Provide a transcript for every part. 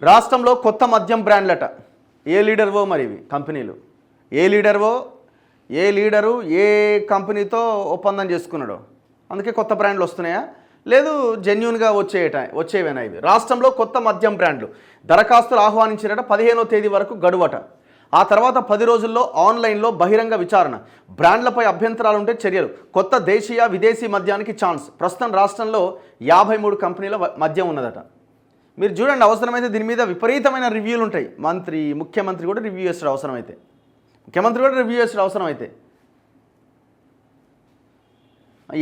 రాష్ట్రంలో కొత్త మద్యం బ్రాండ్లట. ఏ లీడర్వో మరి ఇవి కంపెనీలు, ఏ లీడరు ఏ కంపెనీతో ఒప్పందం చేసుకున్నాడో అందుకే కొత్త బ్రాండ్లు వస్తున్నాయా, లేదు జెన్యూన్గా వచ్చేవేనా ఇవి? రాష్ట్రంలో కొత్త మద్యం బ్రాండ్లు దరఖాస్తులు ఆహ్వానించినట 15వ తేదీ వరకు గడువట. ఆ తర్వాత 10 రోజుల్లో ఆన్లైన్లో బహిరంగ విచారణ, బ్రాండ్లపై అభ్యంతరాలుంటే చర్యలు. కొత్త దేశీయ విదేశీ మద్యానికి ఛాన్స్. ప్రస్తుతం రాష్ట్రంలో 53 కంపెనీల మద్యం ఉన్నదట. మీరు చూడండి, అవసరమైతే దీని మీద విపరీతమైన రివ్యూలు ఉంటాయి. ముఖ్యమంత్రి కూడా రివ్యూ చేస్తాడు అవసరమైతే.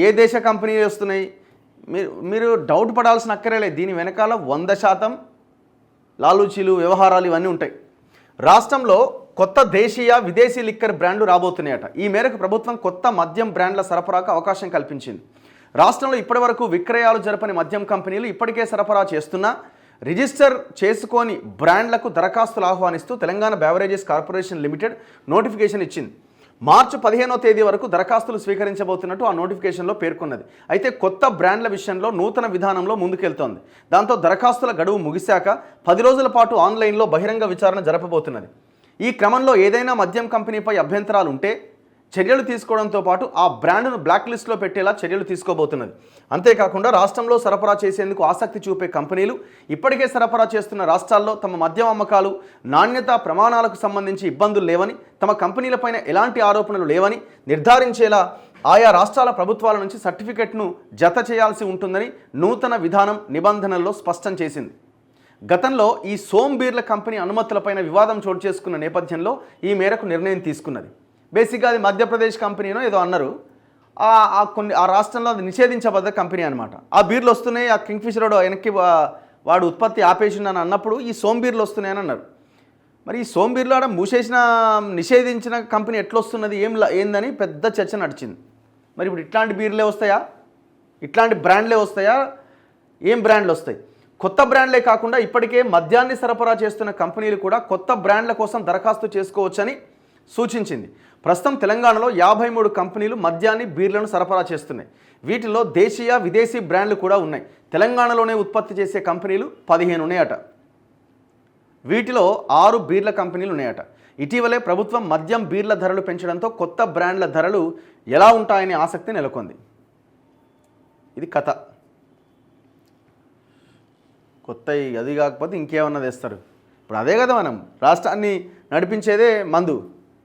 ఏ దేశ కంపెనీలు వస్తున్నాయి మీరు డౌట్ పడాల్సిన అక్కరేలేదు. దీని వెనకాల 100% లాలూచీలు, వ్యవహారాలు ఇవన్నీ ఉంటాయి. రాష్ట్రంలో కొత్త దేశీయ విదేశీ లిక్కర్ బ్రాండ్లు రాబోతున్నాయట. ఈ మేరకు ప్రభుత్వం కొత్త మద్యం బ్రాండ్ల సరఫరాకు అవకాశం కల్పించింది. రాష్ట్రంలో ఇప్పటివరకు విక్రయాలు జరపని మద్యం కంపెనీలు ఇప్పటికే సరఫరా చేస్తున్నా రిజిస్టర్ చేసుకోని బ్రాండ్లకు దరఖాస్తులు ఆహ్వానిస్తూ Telangana beverages corporation limited notification ఇచ్చింది. మార్చి 15వ తేదీ వరకు దరఖాస్తులు స్వీకరించబోతున్నట్టు ఆ నోటిఫికేషన్లో పేర్కొన్నది. అయితే కొత్త బ్రాండ్ల విషయంలో నూతన విధానంలో ముందుకెళ్తోంది. దాంతో దరఖాస్తుల గడువు ముగిశాక 10 రోజుల పాటు ఆన్లైన్లో బహిరంగ విచారణ జరపబోతున్నది. ఈ క్రమంలో ఏదైనా మద్యం కంపెనీపై అభ్యంతరాలు ఉంటే చర్యలు తీసుకోవడంతో పాటు ఆ బ్రాండ్ను బ్లాక్ లిస్ట్లో పెట్టేలా చర్యలు తీసుకోబోతున్నది. అంతేకాకుండా రాష్ట్రంలో సరఫరా చేసేందుకు ఆసక్తి చూపే కంపెనీలు ఇప్పటికే సరఫరా చేస్తున్న రాష్ట్రాల్లో తమ మద్యం అమ్మకాలు, నాణ్యత ప్రమాణాలకు సంబంధించి ఇబ్బందులు లేవని, తమ కంపెనీలపైన ఎలాంటి ఆరోపణలు లేవని నిర్ధారించేలా ఆయా రాష్ట్రాల ప్రభుత్వాల నుంచి సర్టిఫికెట్ను జత చేయాల్సి ఉంటుందని నూతన విధానం నిబంధనల్లో స్పష్టం చేసింది. గతంలో ఈ సోమ్ బీర్ల కంపెనీ అనుమతులపైన వివాదం చోటు చేసుకున్న నేపథ్యంలో ఈ మేరకు నిర్ణయం తీసుకున్నది. బేసిక్గా అది మధ్యప్రదేశ్ కంపెనీనో ఏదో అన్నారు. ఆ రాష్ట్రంలో అది నిషేధించబడ్డ కంపెనీ అనమాట. ఆ బీర్లు వస్తున్నాయి, ఆ కింగ్ఫిషర్ వెనక్కి వాడు ఉత్పత్తి ఆపేసిందని అన్నప్పుడు ఈ సోమ్ బీర్లు వస్తున్నాయని అన్నారు. మరి ఈ సోమ్ బీర్లు ఆడ నిషేధించిన కంపెనీ ఎట్లా వస్తున్నది, ఏందని పెద్ద చర్చ నడిచింది. మరి ఇప్పుడు ఇట్లాంటి బీర్లే వస్తాయా, ఇట్లాంటి బ్రాండ్లే వస్తాయా, ఏం బ్రాండ్లు వస్తాయి? కొత్త బ్రాండ్లే కాకుండా ఇప్పటికే మద్యాన్ని సరఫరా చేస్తున్న కంపెనీలు కూడా కొత్త బ్రాండ్ల కోసం దరఖాస్తు చేసుకోవచ్చని సూచించింది. ప్రస్తుతం తెలంగాణలో 53 కంపెనీలు మద్యాన్ని, బీర్లను సరఫరా చేస్తున్నాయి. వీటిలో దేశీయ విదేశీ బ్రాండ్లు కూడా ఉన్నాయి. తెలంగాణలోనే ఉత్పత్తి చేసే కంపెనీలు 15 ఉన్నాయట. వీటిలో 6 బీర్ల కంపెనీలు ఉన్నాయట. ఇటీవలే ప్రభుత్వం మద్యం, బీర్ల ధరలు పెంచడంతో కొత్త బ్రాండ్ల ధరలు ఎలా ఉంటాయనే ఆసక్తి నెలకొంది. ఇది కథ. కొత్త అది కాకపోతే ఇంకేమన్నా తెస్తారు. ఇప్పుడు అదే కదా, మనం రాష్ట్రాన్ని నడిపించేదే మందు.